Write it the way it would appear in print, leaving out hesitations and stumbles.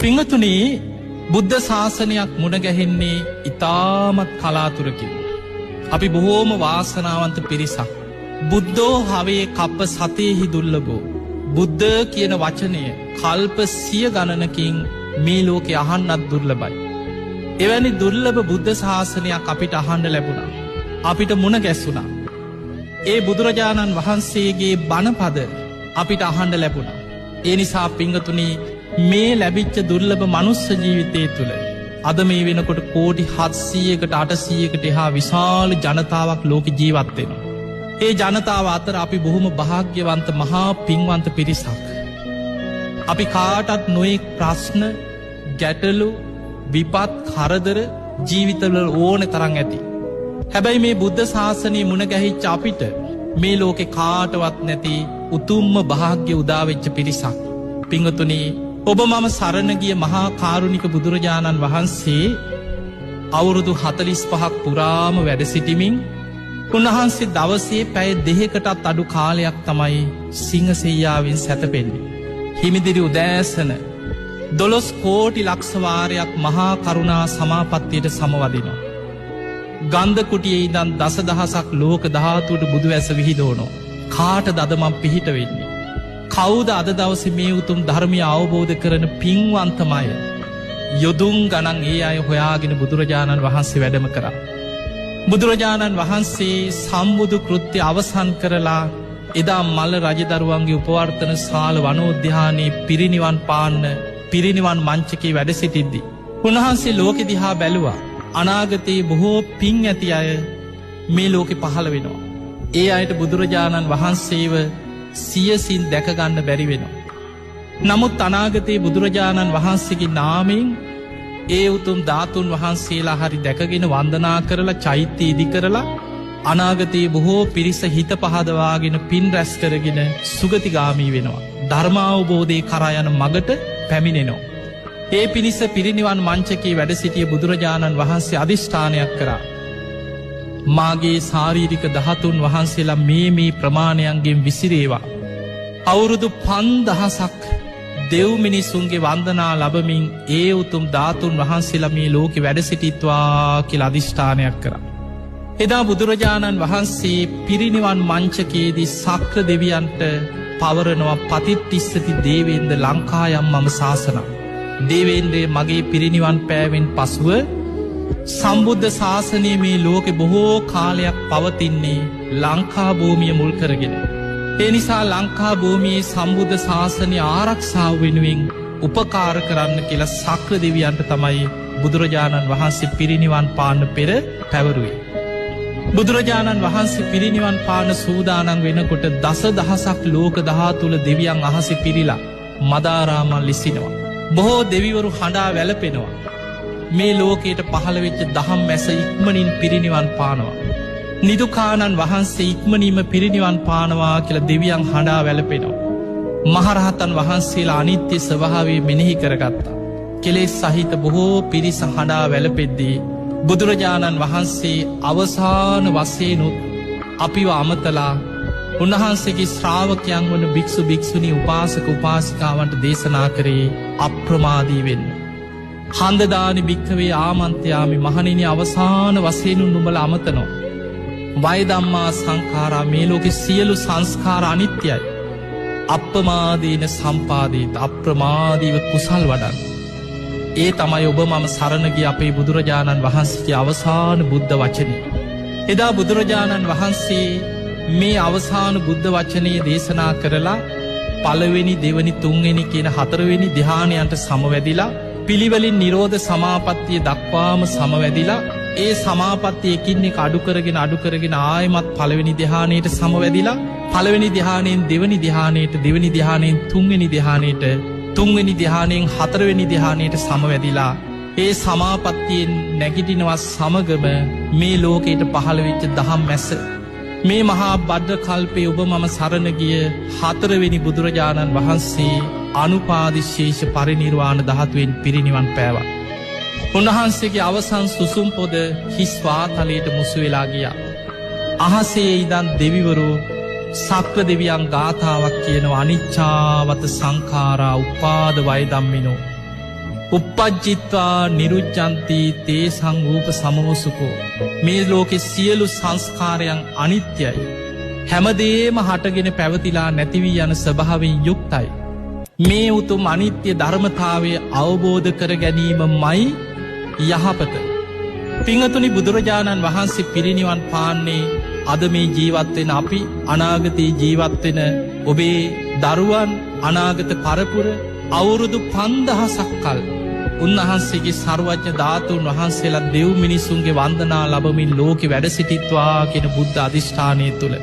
පිංගතුනි බුද්ධ ශාසනයක් මුණ ගැහෙන්නේ ඉතාමත් කලාතුරකින්. අපි බොහෝම වාසනාවන්ත පිරිසක්. බුද්ධෝ හවේ කප්ප සතේහි දුර්ලභෝ. බුද්ධ කියන වචනය කල්ප 100 ගණනකින් මේ ලෝකෙ අහන්නත් දුර්ලභයි. එවැනි දුර්ලභ බුද්ධ ශාසනයක් අපිට අහන්න ලැබුණා. අපිට මුණ ගැස්සුණා. ඒ බුදුරජාණන් වහන්සේගේ බණපද අපිට අහන්න ලැබුණා. ඒ නිසා පිංගතුනි මේ ලැබිච්ච දුර්ලභ මනුස්ස ජීවිතය තුළ අද මේ වෙනකොට කෝටි 700කට 800කට එහා විශාල ජනතාවක් ලෝක ජීවත්වෙනවා. ඒ ජනතාව අතර අපි බොහොම භාග්‍යවන්ත මහා පින්වන්ත පිරිසක්. අපි කාටත් නොයෙක් ප්‍රශ්න ගැටලු විපත් කරදර ජීවිතවල ඕන තරම් ඇති. හැබැයි මේ බුද්ධ ශාසනය මුණ ගැහිච්ච අපිට මේ ලෝකෙ කාටවත් නැති උතුම්ම භාග්‍ය උදාවෙච්ච පිරිසක්. පිංගතුනි ඔබ මම සරණගිය මහා කාරුණික බුදුරජාණන් වහන්සේ අවුරුදු 45ක් පුරාම වැඩ සිටිමින් උන්වහන්සේ දවසේ පැය 2කටත් අඩු කාලයක් තමයි සිංහසෙයියාවෙන් සැතපෙන්නේ. හිමිදිරි උදෑසන 12 කෝටි ලක්ෂ වාරයක් මහා කරුණා සමාපත්තියට සමවදිනවා. ගන්ධ කුටියේ ඉඳන් දසදහසක් ලෝක ධාතුවට බුදු ඇස විහිදවනවා. කාටද අද මම පිහිට වෙන්නේ? කවුද අද දවසේ මේ උතුම් ධර්මය අවබෝධ කරන පින්වන්තමය? යොදුන් ගණන් ඒ අය හොයාගෙන බුදුරජාණන් වහන්සේ වැඩම කරා. බුදුරජාණන් වහන්සේ සම්බුදු කෘත්‍ය අවසන් කරලා එදා මල්ල රජදරුවන්ගේ උපවර්තන ශාල වනෝද්‍යානයේ පිරිනිවන් පාන්න පිරිනිවන් මංචකේ වැඩ සිටිද්දී උන්වහන්සේ ලෝකෙ දිහා බැලුවා. අනාගතයේ බොහෝ පින් ඇති අය මේ ලෝකෙ පහළ වෙනවා. ඒ අයට බුදුරජාණන් වහන්සේව සියසින් දැකගන්න බැරි වෙනවා. නමුත් අනාගතයේ බුදුරජාණන් වහන්සේගේ නාමයෙන් ඒ උතුම් ධාතුන් වහන්සේලා හරි දැකගෙන වන්දනා කරලා චෛත්‍ය ඉදි කරලා අනාගතයේ බොහෝ පිරිස හිත පහදවාගෙන පින් රැස් කරගෙන සුගතිගාමී වෙනවා. ධර්මාවබෝධය කරා යන මගට පැමිණෙනවා. ඒ පිණිස පිරිනිවන් මංචකේ වැඩ සිටිය බුදුරජාණන් වහන්සේ අධිෂ්ඨානයක් කරා. මාගේ ශාරීරික ධාතුන් වහන්සේලා මේ ප්‍රමාණයන්ගෙන් විසිරේවා. අවුරුදු 5000ක් දෙව් මිනිසුන්ගේ වන්දනා ලබමින් ඒ උතුම් ධාතුන් වහන්සේලා මේ ලෝකෙ වැඩ සිටිත්වා කියලා අධිෂ්ඨානයක් කරා. එදා බුදුරජාණන් වහන්සේ පිරිනිවන් මංචකයේදී සක්‍ර දෙවියන්ට පවරනවා පතිත්තිස්සති දේවේන්ද්‍ර ලංකායම් මම ශාසනා. දේවේන්ද්‍රේ මගේ පිරිනිවන් පෑවෙන් පසුව සම්බුද්ධ ශාසනය මේ ලෝකෙ බොහෝ කාලයක් පවතින්නේ ලංකා භූමිය මුල් කරගෙන. ඒ නිසා ලංකා භූමියේ සම්බුද්ධ ශාසනය ආරක්ෂාව වෙනුවෙන් උපකාර කරන්න කියලා සක්‍ර දෙවියන්ට තමයි බුදුරජාණන් වහන්සේ පිරිනිවන් පාන්න පෙර පැවරුවේ. බුදුරජාණන් වහන්සේ පිරිනිවන් පාන සූදානම් වෙනකොට දසදහසක් ලෝක ධාතුල දෙවියන් අහසෙ පිරිලා මදාරාමල් ලිසිනවා. බොහෝ දෙවිවරු හඬා වැළපෙනවා. මේ ලෝකයට පහළවෙච්ච දහම් මැස ඉක්මනින් පිරිනිවන් පානවා. නිදුකානන් වහන්සේ ඉක්මනීම පිරිනිවන් පානවා කියලා දෙවියන් හඬා වැළපෙනවා. මහරහතන් වහන්සේලා අනිත්‍ය ස්වභාවය මෙනෙහි කරගත්තා. කෙලෙස් සහිත බොහෝ පිරිස හඬා වැළපෙද්දී බුදුරජාණන් වහන්සේ අවසාන වශයෙන්ුත් අපිව අමතලා උන්වහන්සේගේ ශ්‍රාවකයන් වන භික්ෂු භික්ෂුණී උපාසක උපාසිකාවන්ට දේශනා කරේ අප්‍රමාදී වෙන්න. හන්දදානි භික්කවේ ආමන්ත්‍යාමි මහණෙනි අවසාන වශයෙන් නුඹලා අමතනවා. වයදම්මා සංඛාරා මේ ලෝකේ සියලු සංස්කාර අනිත්‍යයි. අප්‍රමාදීන සම්පාදේත අප්‍රමාදීව කුසල් වඩන්න. ඒ තමයි ඔබ මම සරණ ගිය අපේ බුදුරජාණන් වහන්සේගේ අවසාන බුද්ධ වචනේ. එදා බුදුරජාණන් වහන්සේ මේ අවසාන බුද්ධ වචනේ දේශනා කරලා පළවෙනි දෙවනි තුන්වෙනි කියන හතරවෙනි ධ්‍යානයන්ට සමවැදිලා පිළිවෙලින් නිරෝධ සමාපත්තිය දක්වාම සමවැදිලා ඒ සමාපත්තිය එකින් එක අඩු කරගෙන ආයමත් පළවෙනි ධ්‍යානයට සමවැදිලා පළවෙනි ධ්‍යානයෙන් දෙවනි ධ්‍යානයට දෙවනි ධ්‍යානයෙන් තුන්වෙනි ධ්‍යානයට තුන්වෙනි ධ්‍යානයෙන් හතරවෙනි ධ්‍යානයට සමවැදිලා ඒ සමාපත්තියෙන් නැගිටිනවා සමගම මේ ලෝකයට පහළ වෙච්ච දහම් මැස මේ මහා බද්ද කල්පේ ඔබ මම සරණ ගිය හතරවෙනි බුදුරජාණන් වහන්සේ අනුපාදිශේෂ පරිනිර්වාණ ධාතුවෙන් පිරිනිවන් පෑවා. උන්වහන්සේගේ අවසන් සුසුම් පොද හිස් වාතලයට මුසු වෙලා ගියා. අහසේ ඉඳන් දෙවිවරු සක්‍ර දෙවියන් ගාථාවක් කියනවා අනිච්චාවත සංඛාරා උපාද වය ධම්මිනෝ. උප්පජ්ජිත්වා නිරුච්චන්ති තේ සංරූප සමෝසුකෝ. මේ ලෝකෙ සියලු සංස්කාරයන් අනිත්‍යයි. හැමදේම හටගෙන පැවතිලා නැතිවී යන ස්වභාවෙන් යුක්තයි. මේ උතුම් අනිත්‍ය ධර්මතාවය අවබෝධ කර ගැනීම මයි යහපත. පිංහතුනි බුදුරජාණන් වහන්සේ පිරිනිවන් පාන්නේ අද මේ ජීවත්වෙන අපි අනාගතයේ ජීවත්වෙන ඔබේ දරුවන් අනාගත පරපුර අවුරුදු 5000ක් කල් උන්වහන්සේගේ සර්වඥ ධාතුන් වහන්සේලා දෙව් මිනිසුන්ගේ වන්දනා ලබමින් ලෝකෙ වැඩ සිටිත්වා කියන බුද්ධ අධිෂ්ඨානය තුළ